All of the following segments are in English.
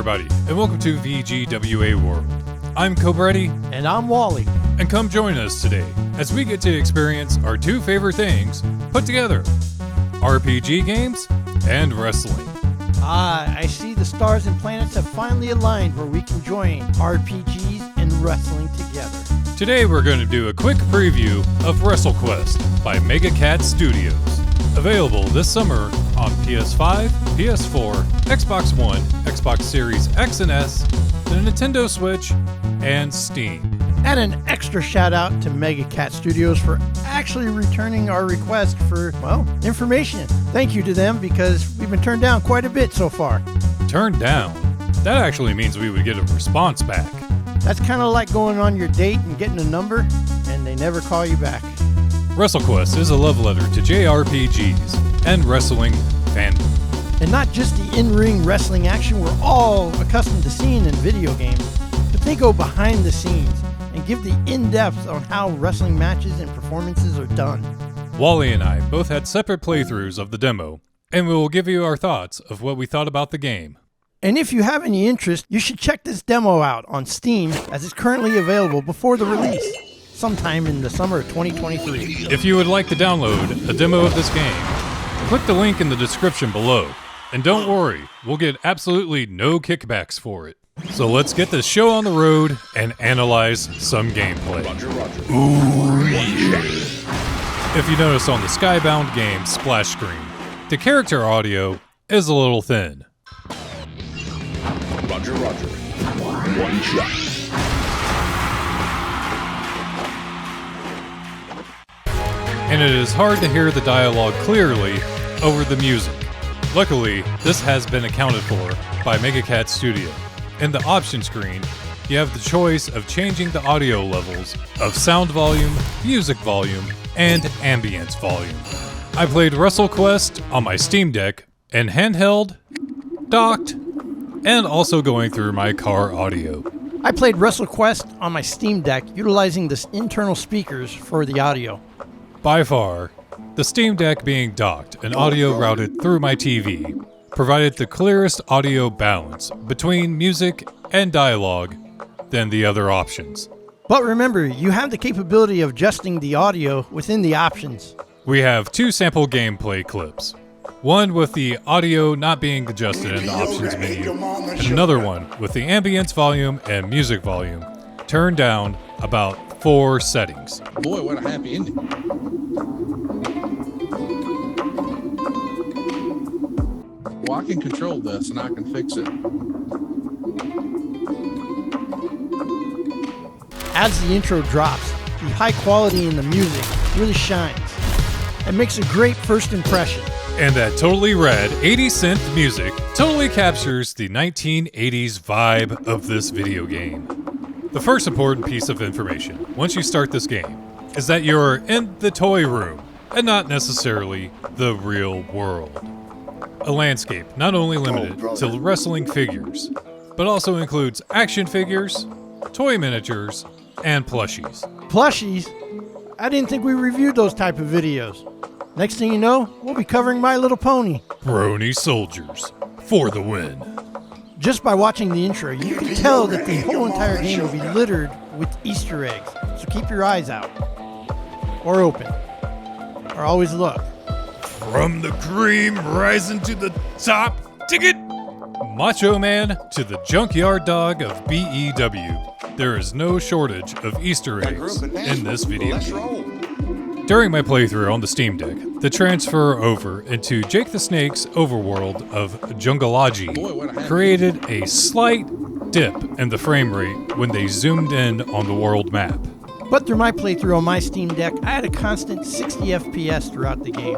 everybody, and welcome to VGWA World. I'm Cobretti. And I'm Wally. And come join us today as we get to experience our two favorite things put together: RPG games and wrestling. I see the stars and planets have finally aligned where we can join RPGs and wrestling together. Today we're going to do a quick preview of WrestleQuest by Mega Cat Studios. Available this summer on PS5, PS4, Xbox One, Xbox Series X and S, the Nintendo Switch, and Steam. And an extra shout out to Mega Cat Studios for actually returning our request for, information. Thank you to them because we've been turned down quite a bit so far. Turned down? That actually means we would get a response back. That's kind of like going on your date and getting a number and they never call you back. WrestleQuest is a love letter to JRPGs and wrestling fandom. And not just the in-ring wrestling action we're all accustomed to seeing in video games, but they go behind the scenes and give the in-depth on how wrestling matches and performances are done. Wally and I both had separate playthroughs of the demo, and we will give you our thoughts of what we thought about the game. And if you have any interest, you should check this demo out on Steam as it's currently available before the release, sometime in the summer of 2023. If you would like to download a demo of this game, click the link in the description below. And don't worry, we'll get absolutely no kickbacks for it. So let's get this show on the road and analyze some gameplay. Ooh, yeah. If you notice on the Skybound game splash screen, the character audio is a little thin. Roger. One shot. And it is hard to hear the dialogue clearly over the music. Luckily, this has been accounted for by Mega Cat Studio. In the option screen, you have the choice of changing the audio levels of sound volume, music volume, and ambience volume. I played WrestleQuest on my Steam Deck in handheld, docked, and also going through my car audio. I played WrestleQuest on my Steam Deck utilizing the internal speakers for the audio. By far, the Steam Deck being docked and audio routed through my TV provided the clearest audio balance between music and dialogue than the other options. But remember, you have the capability of adjusting the audio within the options. We have two sample gameplay clips. One with the audio not being adjusted in the options menu, and another one with the ambience volume and music volume turned down about 4 settings. Boy, what a happy ending. Well, I can control this and I can fix it. As the intro drops, the high quality in the music really shines. It makes a great first impression. And that totally rad 80 synth music totally captures the 1980s vibe of this video game. The first important piece of information once you start this game is that you're in the toy room and not necessarily the real world. A landscape not only limited to wrestling figures, but also includes action figures, toy miniatures, and plushies. Plushies? I didn't think we reviewed those type of videos. Next thing you know, we'll be covering My Little Pony. Brony soldiers for the win. Just by watching the intro, you can tell that the whole entire game will be littered with Easter eggs. So keep your eyes out. Or open. Or always look. From the cream rising to the top, ticket! Macho Man to the junkyard dog of BEW. There is no shortage of Easter eggs in this video game. During my playthrough on the Steam Deck, the transfer over into Jake the Snake's overworld of Jungleology created a slight dip in the frame rate when they zoomed in on the world map. But through my playthrough on my Steam Deck, I had a constant 60 FPS throughout the game.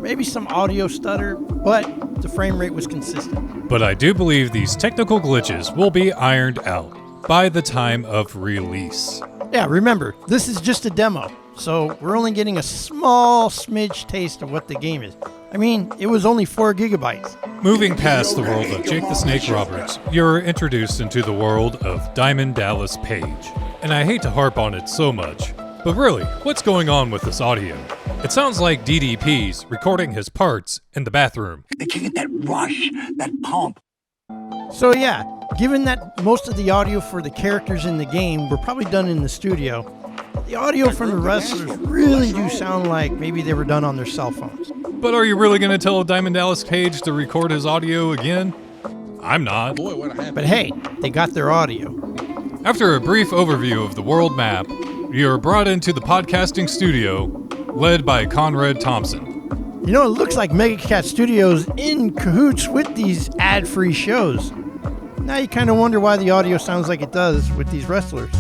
Maybe some audio stutter, but the frame rate was consistent. But I do believe these technical glitches will be ironed out by the time of release. Yeah, remember, this is just a demo, so we're only getting a small smidge taste of what the game is. I mean, it was only 4 gigabytes. Moving past the world of Jake the Snake Roberts, you're introduced into the world of Diamond Dallas Page. And I hate to harp on it so much, but really, what's going on with this audio? It sounds like DDP's recording his parts in the bathroom. They can get that rush, that pump. So yeah, given that most of the audio for the characters in the game were probably done in the studio, the audio from the wrestlers really do sound like maybe they were done on their cell phones. But are you really going to tell Diamond Dallas Page to record his audio again? I'm not. Boy, what happened? But hey, they got their audio. After a brief overview of the world map, you're brought into the podcasting studio, led by Conrad Thompson. You know, it looks like MegaCat Studios in cahoots with these ad-free shows. Now you kind of wonder why the audio sounds like it does with these wrestlers.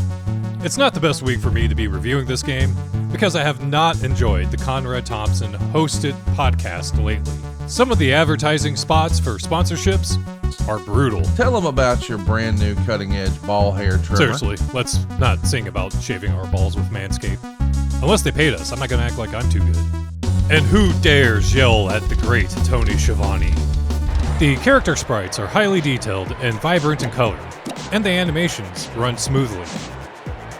It's not the best week for me to be reviewing this game, because I have not enjoyed the Conrad Thompson hosted podcast lately. Some of the advertising spots for sponsorships are brutal. Tell them about your brand new cutting edge ball hair trimmer. Seriously, let's not sing about shaving our balls with Manscaped. Unless they paid us, I'm not going to act like I'm too good. And who dares yell at the great Tony Schiavone? The character sprites are highly detailed and vibrant in color, and the animations run smoothly.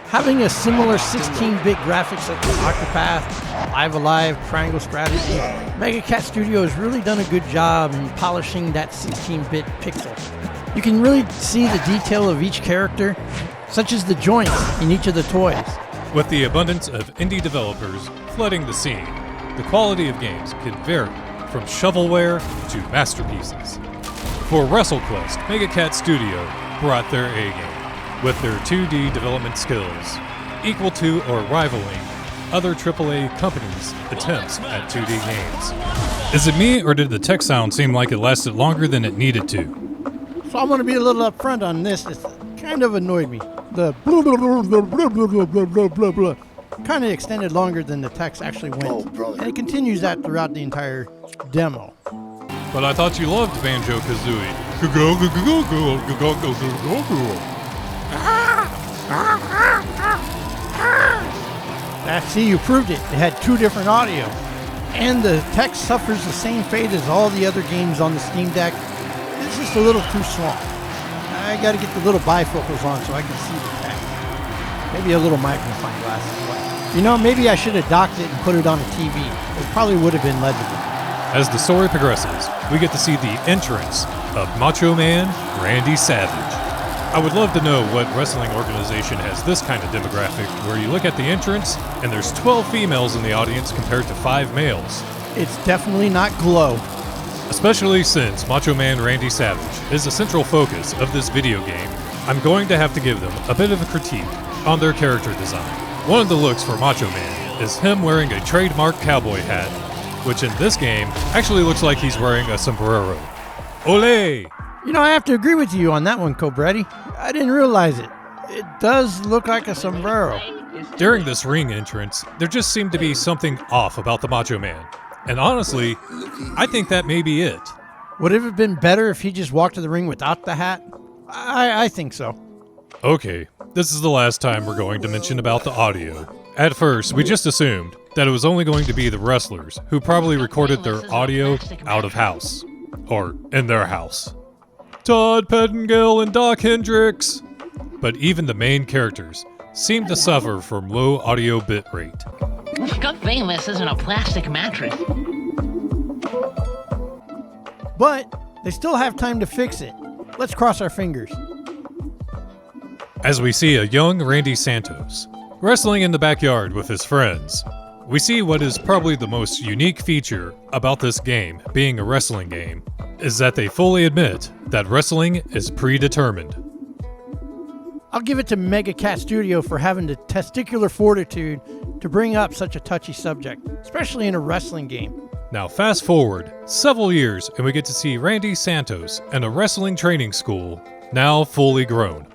Having a similar 16-bit graphics like the Octopath, Live Alive, Triangle Strategy, MegaCat Studio has really done a good job in polishing that 16-bit pixel. You can really see the detail of each character, such as the joints in each of the toys. With the abundance of indie developers flooding the scene, the quality of games can vary from shovelware to masterpieces. For WrestleQuest, MegaCat Studio brought their A-game, with their 2D development skills equal to or rivaling other AAA companies' attempts at 2D games. Is it me, or did the tech sound seem like it lasted longer than it needed to? So I'm going to be a little upfront on this. It kind of annoyed me. The blah, blah, blah, blah, blah, blah, blah, blah, blah, blah, kind of extended longer than the text actually went. And it continues that throughout the entire demo. But I thought you loved Banjo-Kazooie. See, you proved it. It had two different audio. And the text suffers the same fate as all the other games on the Steam Deck. It's just a little too small. I got to get the little bifocals on so I can see the text. Maybe a little magnifying glass as well. You know, maybe I should have docked it and put it on a TV. It probably would have been legible. As the story progresses, we get to see the entrance of Macho Man Randy Savage. I would love to know what wrestling organization has this kind of demographic where you look at the entrance and there's 12 females in the audience compared to 5 males. It's definitely not Glow. Especially since Macho Man Randy Savage is the central focus of this video game, I'm going to have to give them a bit of a critique on their character design. One of the looks for Macho Man is him wearing a trademark cowboy hat, which in this game actually looks like he's wearing a sombrero. Olé! You know, I have to agree with you on that one, Cobretti. I didn't realize it. It does look like a sombrero. During this ring entrance, there just seemed to be something off about the Macho Man. And honestly, I think that may be it. Would it have been better if he just walked to the ring without the hat? I think so. Okay, this is the last time we're going to mention about the audio. At first, we just assumed that it was only going to be the wrestlers who probably recorded their audio out of house. Or in their house. Todd Pettengill and Doc Hendricks. But even the main characters seem to suffer from low audio bitrate. Got famous isn't a plastic mattress. But they still have time to fix it. Let's cross our fingers. As we see a young Randy Santos wrestling in the backyard with his friends, we see what is probably the most unique feature about this game being a wrestling game, is that they fully admit that wrestling is predetermined. I'll give it to MegaCat Studio for having the testicular fortitude to bring up such a touchy subject, especially in a wrestling game. Now fast forward several years and we get to see Randy Santos in a wrestling training school, now fully grown.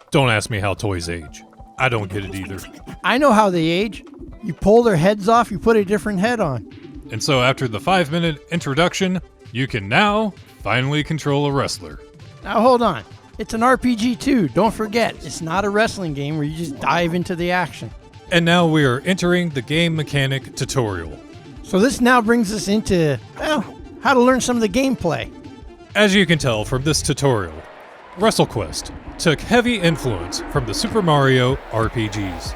Don't ask me how toys age. I don't get it either. I know how they age. You pull their heads off, you put a different head on. And so after the 5-minute introduction, you can now finally control a wrestler. Now hold on. It's an RPG too. Don't forget, it's not a wrestling game where you just dive into the action. And now we are entering the game mechanic tutorial. So this now brings us into, well, how to learn some of the gameplay. As you can tell from this tutorial, WrestleQuest took heavy influence from the Super Mario RPGs.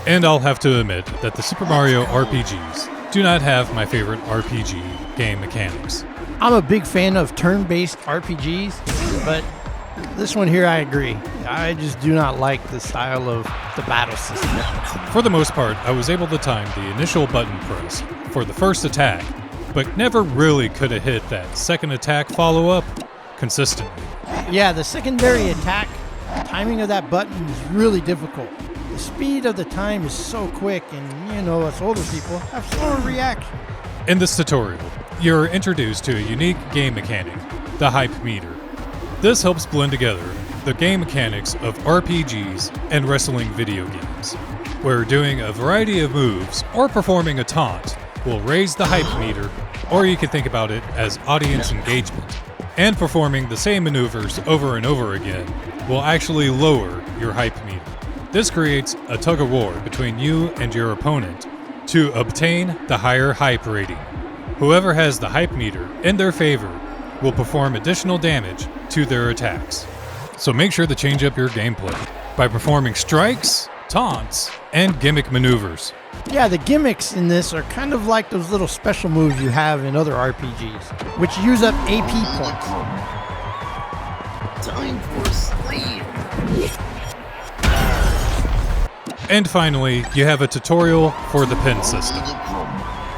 And I'll have to admit that the Super Mario RPGs do not have my favorite RPG game mechanics. I'm a big fan of turn-based RPGs, but this one here I agree. I just do not like the style of the battle system. For the most part, I was able to time the initial button press for the first attack, but never really could have hit that second attack follow-up consistently. Yeah, the secondary attack, timing of that button is really difficult. The speed of the time is so quick, and us older people have slower reaction. In this tutorial, you're introduced to a unique game mechanic, the hype meter. This helps blend together the game mechanics of RPGs and wrestling video games, where doing a variety of moves or performing a taunt will raise the hype meter, or you can think about it as audience engagement. And performing the same maneuvers over and over again will actually lower your hype meter. This creates a tug-of-war between you and your opponent to obtain the higher hype rating. Whoever has the hype meter in their favor will perform additional damage to their attacks. So make sure to change up your gameplay by performing strikes, taunts, and gimmick maneuvers. Yeah, the gimmicks in this are kind of like those little special moves you have in other RPGs, which use up AP points. Time for sleep. And finally, you have a tutorial for the pin system,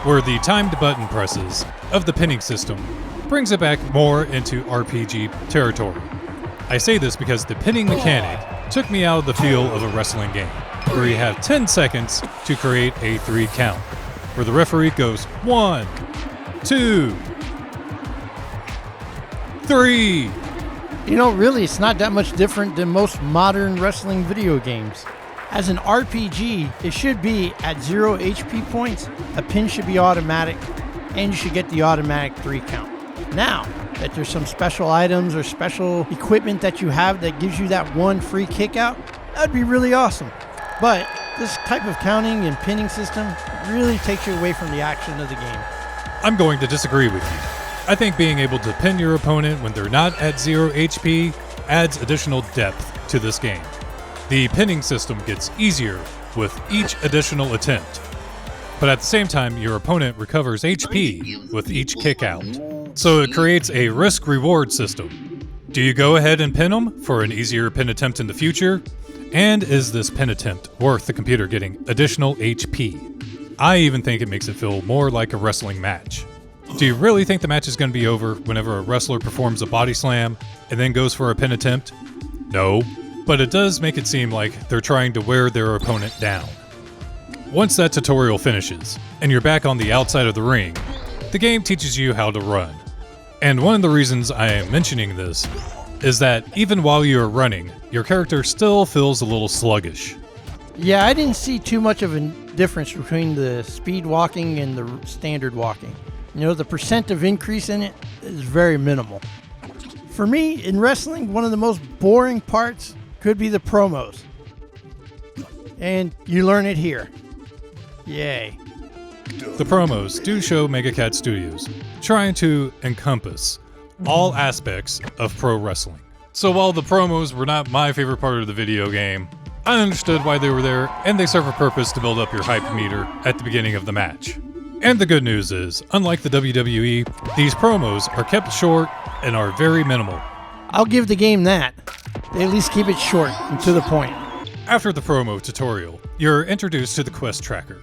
where the timed button presses of the pinning system brings it back more into RPG territory. I say this because the pinning mechanic took me out of the feel of a wrestling game, where you have 10 seconds to create a 3 count, where the referee goes 1, 2, 3. Really, it's not that much different than most modern wrestling video games. As an RPG, it should be at 0 HP points, a pin should be automatic, and you should get the automatic 3 count. Now, that there's some special items or special equipment that you have that gives you that one free kick out, that'd be really awesome. But this type of counting and pinning system really takes you away from the action of the game. I'm going to disagree with you. I think being able to pin your opponent when they're not at 0 HP adds additional depth to this game. The pinning system gets easier with each additional attempt, but at the same time, your opponent recovers HP with each kick out. So it creates a risk-reward system. Do you go ahead and pin them for an easier pin attempt in the future? And is this pin attempt worth the computer getting additional HP? I even think it makes it feel more like a wrestling match. Do you really think the match is going to be over whenever a wrestler performs a body slam and then goes for a pin attempt? No, but it does make it seem like they're trying to wear their opponent down. Once that tutorial finishes, and you're back on the outside of the ring, the game teaches you how to run. And one of the reasons I am mentioning this is that even while you're running, your character still feels a little sluggish. Yeah, I didn't see too much of a difference between the speed walking and the standard walking. The percent of increase in it is very minimal. For me, in wrestling, one of the most boring parts could be the promos. And you learn it here. Yay. The promos do show MegaCat Studios trying to encompass all aspects of pro wrestling. So while the promos were not my favorite part of the video game, I understood why they were there, and they serve a purpose to build up your hype meter at the beginning of the match. And the good news is, unlike the WWE, these promos are kept short and are very minimal. I'll give the game that. They at least keep it short and to the point. After the promo tutorial, you're introduced to the quest tracker.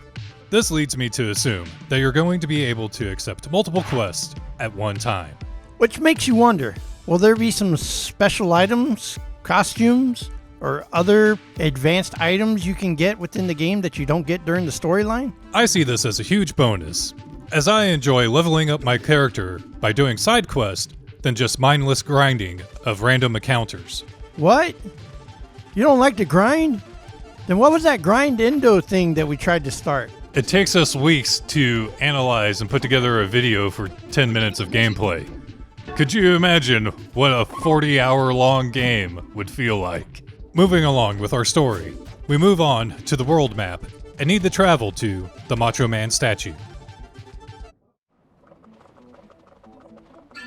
This leads me to assume that you're going to be able to accept multiple quests at one time. Which makes you wonder, will there be some special items, costumes, or other advanced items you can get within the game that you don't get during the storyline? I see this as a huge bonus, as I enjoy leveling up my character by doing side quests than just mindless grinding of random encounters. What? You don't like to grind? Then what was that grind-endo thing that we tried to start? It takes us weeks to analyze and put together a video for 10 minutes of gameplay. Could you imagine what a 40-hour-long game would feel like? Moving along with our story, we move on to the world map and need to travel to the Macho Man statue.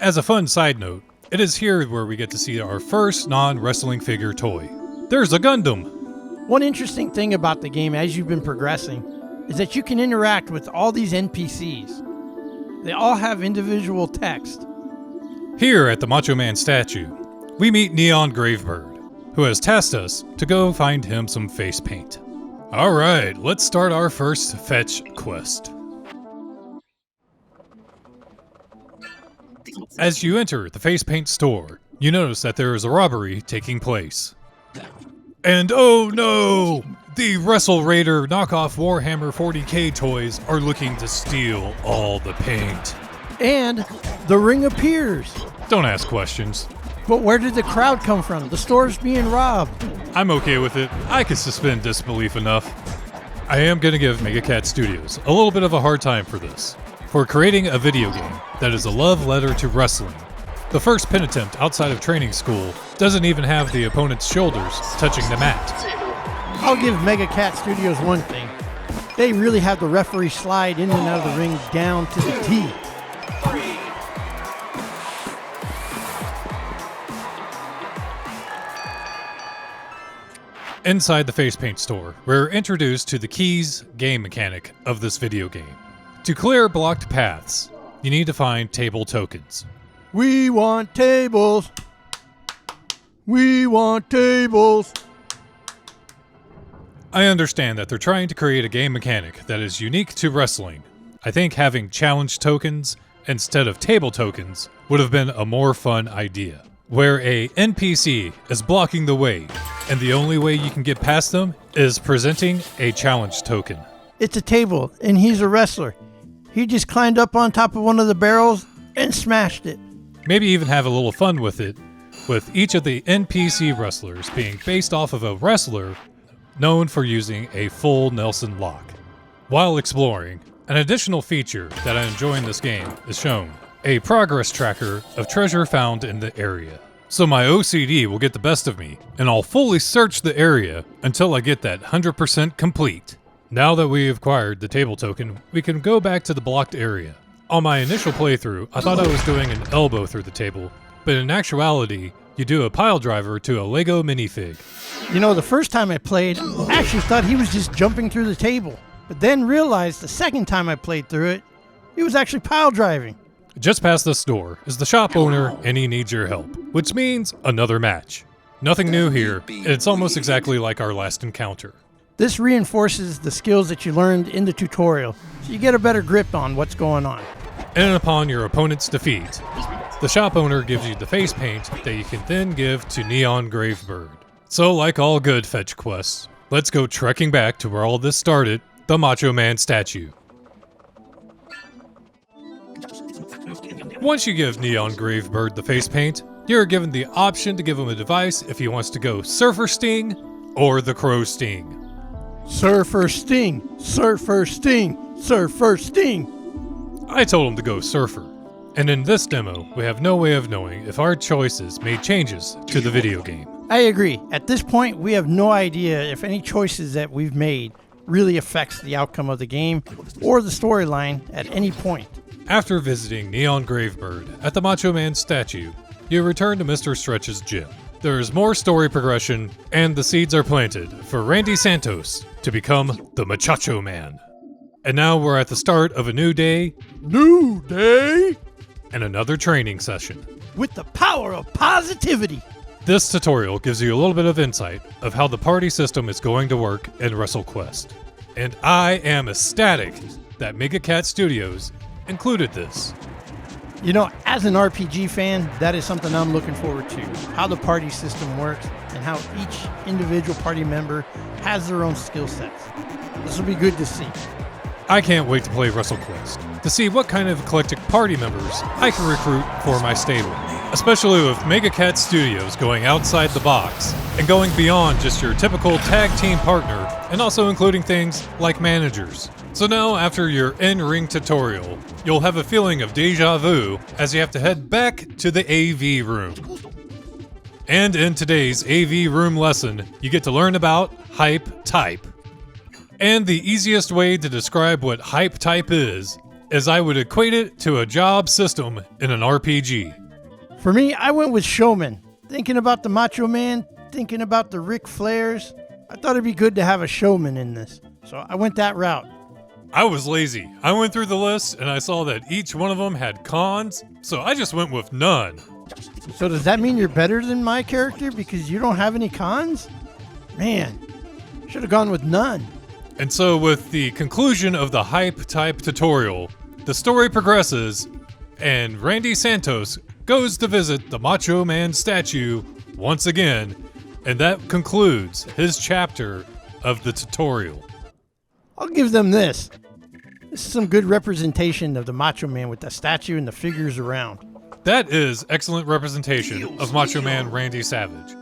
As a fun side note, it is here where we get to see our first non-wrestling figure toy. There's a Gundam! One interesting thing about the game as you've been progressing is that you can interact with all these NPCs. They all have individual text. Here at the Macho Man statue, we meet Neon Gravebird, who has tasked us to go find him some face paint. Alright, let's start our first fetch quest. As you enter the face paint store, you notice that there is a robbery taking place. And oh no! The Wrestle Raider knockoff Warhammer 40k toys are looking to steal all the paint. And the ring appears. Don't ask questions. But where did the crowd come from? The store's being robbed. I'm okay with it. I can suspend disbelief enough. I am going to give MegaCat Studios a little bit of a hard time for this, for creating a video game that is a love letter to wrestling. The first pin attempt outside of training school doesn't even have the opponent's shoulders touching the mat. I'll give MegaCat Studios one thing. They really have the referee slide in and out of the ring down to the T. Inside the face paint store, we're introduced to the keys game mechanic of this video game. To clear blocked paths, you need to find table tokens. We want tables. We want tables. I understand that they're trying to create a game mechanic that is unique to wrestling. I think having challenge tokens instead of table tokens would have been a more fun idea, where a NPC is blocking the way, and the only way you can get past them is presenting a challenge token. It's a table, and he's a wrestler. He just climbed up on top of one of the barrels and smashed it. Maybe even have a little fun with it, with each of the NPC wrestlers being based off of a wrestler known for using a full Nelson lock. While exploring, an additional feature that I enjoy in this game is shown, a progress tracker of treasure found in the area. So my OCD will get the best of me, and I'll fully search the area until I get that 100% complete. Now that we have acquired the table token, we can go back to the blocked area. On my initial playthrough, I thought I was doing an elbow through the table, but in actuality, you do a pile driver to a Lego minifig. You know, the first time I played, I actually thought he was just jumping through the table, but then realized the second time I played through it, he was actually pile driving. Just past this door is the shop owner, and he needs your help, which means another match. Nothing new here, and it's almost exactly like our last encounter. This reinforces the skills that you learned in the tutorial, so you get a better grip on what's going on. And upon your opponent's defeat, the shop owner gives you the face paint that you can then give to Neon Gravebird. So like all good fetch quests, let's go trekking back to where all this started, the Macho Man statue. Once you give Neon Gravebird the face paint, you're given the option to give him a device if he wants to go Surfer Sting or the Crow Sting. Surfer Sting, Surfer Sting, Surfer Sting. I told him to go Surfer, and in this demo, we have no way of knowing if our choices made changes to the video game. I agree. At this point, we have no idea if any choices that we've made really affects the outcome of the game or the storyline at any point. After visiting Neon Gravebird at the Macho Man statue, you return to Mr. Stretch's gym. There is more story progression, and the seeds are planted for Randy Santos to become the Machacho Man. And now we're at the start of a new day. New day? And another training session. With the power of positivity. This tutorial gives you a little bit of insight of how the party system is going to work in WrestleQuest. And I am ecstatic that MegaCat Studios included this. You know, as an RPG fan, that is something I'm looking forward to. How the party system works and how each individual party member has their own skill sets. This will be good to see. I can't wait to play WrestleQuest, to see what kind of eclectic party members I can recruit for my stable. Especially with MegaCat Studios going outside the box and going beyond just your typical tag team partner, and also including things like managers. So now, after your in-ring tutorial, you'll have a feeling of deja vu as you have to head back to the AV room. And in today's AV room lesson, you get to learn about hype type. And the easiest way to describe what hype type is I would equate it to a job system in an RPG. For me, I went with showman. Thinking about the Macho Man, thinking about the Ric Flairs, I thought it'd be good to have a showman in this. So I went that route. I was lazy. I went through the list and I saw that each one of them had cons, so I just went with none. So does that mean you're better than my character because you don't have any cons? Man, should have gone with none. And so with the conclusion of the hype-type tutorial, the story progresses, and Randy Santos goes to visit the Macho Man statue once again, and that concludes his chapter of the tutorial. I'll give them this. This is some good representation of the Macho Man with the statue and the figures around. That is excellent representation of Macho Man Randy Savage.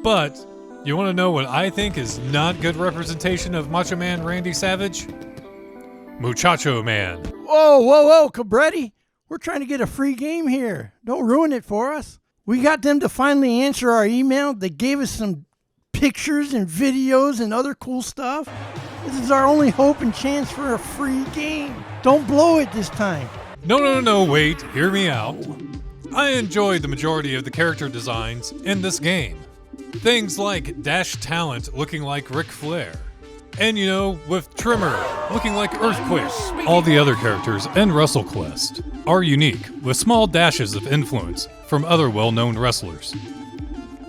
But, you want to know what I think is not good representation of Macho Man Randy Savage? Muchacho Man. Whoa, Cabretti. We're trying to get a free game here. Don't ruin it for us. We got them to finally answer our email. They gave us some pictures and videos and other cool stuff. This is our only hope and chance for a free game. Don't blow it this time. No, wait, hear me out. I enjoyed the majority of the character designs in this game. Things like Dash Talent looking like Ric Flair. And with Trimmer looking like Earthquake. All the other characters in WrestleQuest are unique, with small dashes of influence from other well-known wrestlers.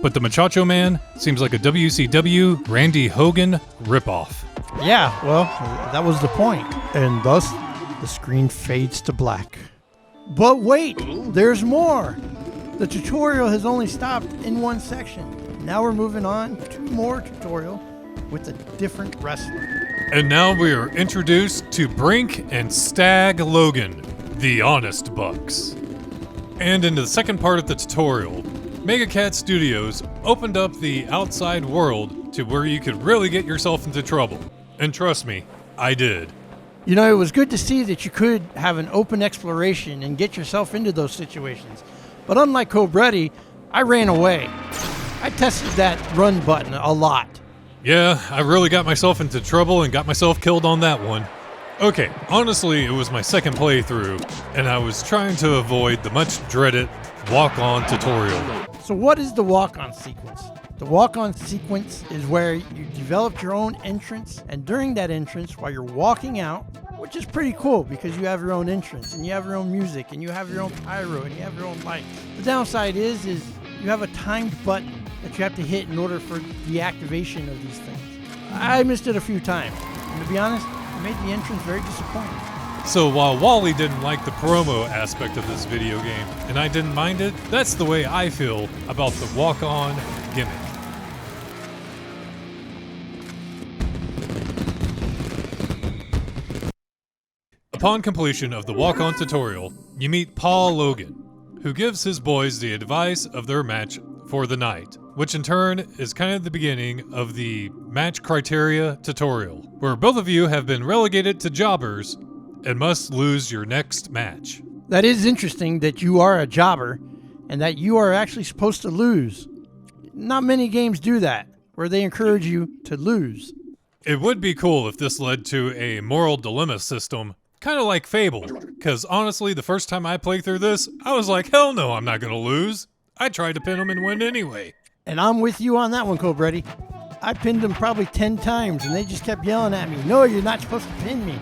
But the Muchacho Man seems like a WCW Randy Hogan ripoff. Yeah, well, that was the point. And thus, the screen fades to black. But wait, there's more. The tutorial has only stopped in one section. Now we're moving on to more tutorial with a different wrestler. And now we are introduced to Brink and Stag Logan, the Honest Bucks. And in the second part of the tutorial, Mega Cat Studios opened up the outside world to where you could really get yourself into trouble. And trust me, I did. It was good to see that you could have an open exploration and get yourself into those situations. But unlike Cobretti, I ran away. I tested that run button a lot. Yeah, I really got myself into trouble and got myself killed on that one. Okay, honestly, it was my second playthrough, and I was trying to avoid the much dreaded walk-on tutorial. So what is the walk-on sequence? The walk-on sequence is where you develop your own entrance, and during that entrance, while you're walking out, which is pretty cool because you have your own entrance, and you have your own music, and you have your own pyro, and you have your own lights. The downside is you have a timed button that you have to hit in order for the activation of these things. I missed it a few times, and to be honest, it made the entrance very disappointing. So while Wally didn't like the promo aspect of this video game, and I didn't mind it, that's the way I feel about the walk-on gimmick. Upon completion of the walk-on tutorial, you meet Paul Logan, who gives his boys the advice of their match for the night, which in turn is kind of the beginning of the match criteria tutorial, where both of you have been relegated to jobbers and must lose your next match. That is interesting that you are a jobber and that you are actually supposed to lose. Not many games do that, where they encourage you to lose. It would be cool if this led to a moral dilemma system, kind of like Fable, because honestly, the first time I played through this, I was like, hell no, I'm not going to lose. I tried to pin them and win anyway. And I'm with you on that one, Cobretti. I pinned them probably 10 times, and they just kept yelling at me, no, you're not supposed to pin me.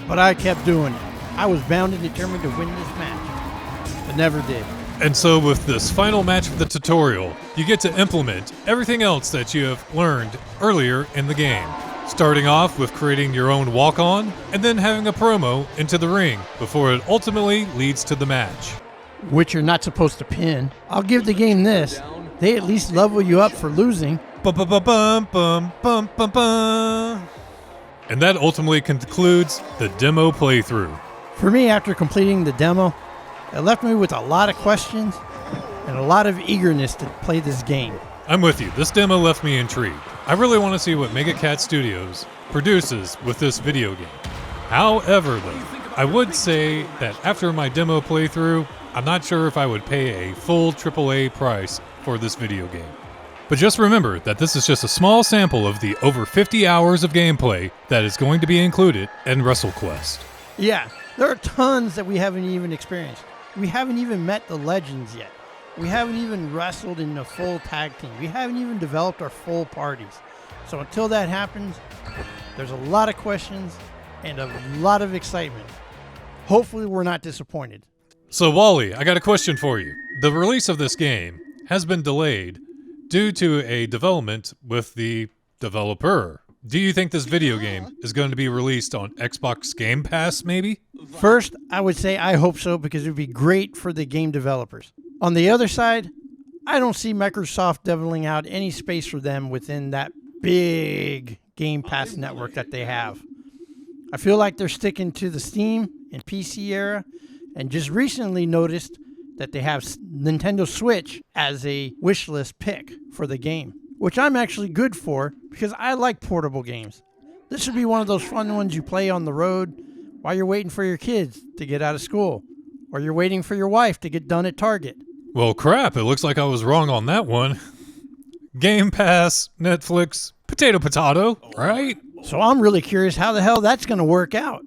But I kept doing it. I was bound and determined to win this match, but never did. And so with this final match of the tutorial, you get to implement everything else that you have learned earlier in the game. Starting off with creating your own walk-on, and then having a promo into the ring before it ultimately leads to the match. Which you're not supposed to pin. I'll give the game this. They at least level you up for losing. Bum-bum-bum-bum-bum-bum-bum. And that ultimately concludes the demo playthrough. For me, after completing the demo, it left me with a lot of questions and a lot of eagerness to play this game. I'm with you. This demo left me intrigued. I really want to see what Mega Cat Studios produces with this video game. However, though, I would say that after my demo playthrough, I'm not sure if I would pay a full AAA price for this video game. But just remember that this is just a small sample of the over 50 hours of gameplay that is going to be included in WrestleQuest. Yeah, there are tons that we haven't even experienced. We haven't even met the legends yet. We haven't even wrestled in a full tag team. We haven't even developed our full parties. So until that happens, there's a lot of questions and a lot of excitement. Hopefully we're not disappointed. So, Wally, I got a question for you. The release of this game has been delayed due to a development with the developer. Do you think this video game is going to be released on Xbox Game Pass, maybe? First, I would say I hope so because it would be great for the game developers. On the other side, I don't see Microsoft deviling out any space for them within that big Game Pass network that they have. I feel like they're sticking to the Steam and PC era, and just recently noticed that they have Nintendo Switch as a wish list pick for the game, which I'm actually good for because I like portable games. This would be one of those fun ones you play on the road while you're waiting for your kids to get out of school, or you're waiting for your wife to get done at Target. Well, crap, it looks like I was wrong on that one. Game Pass, Netflix, potato, right? So I'm really curious how the hell that's going to work out.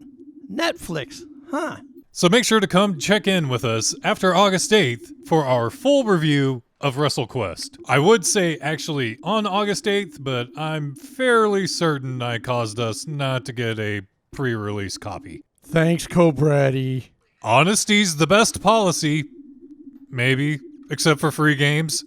Netflix, huh? So make sure to come check in with us after August 8th for our full review of WrestleQuest. I would say actually on August 8th, but I'm fairly certain I caused us not to get a pre-release copy. Thanks, Cobraddy. Honesty's the best policy. Maybe, except for free games.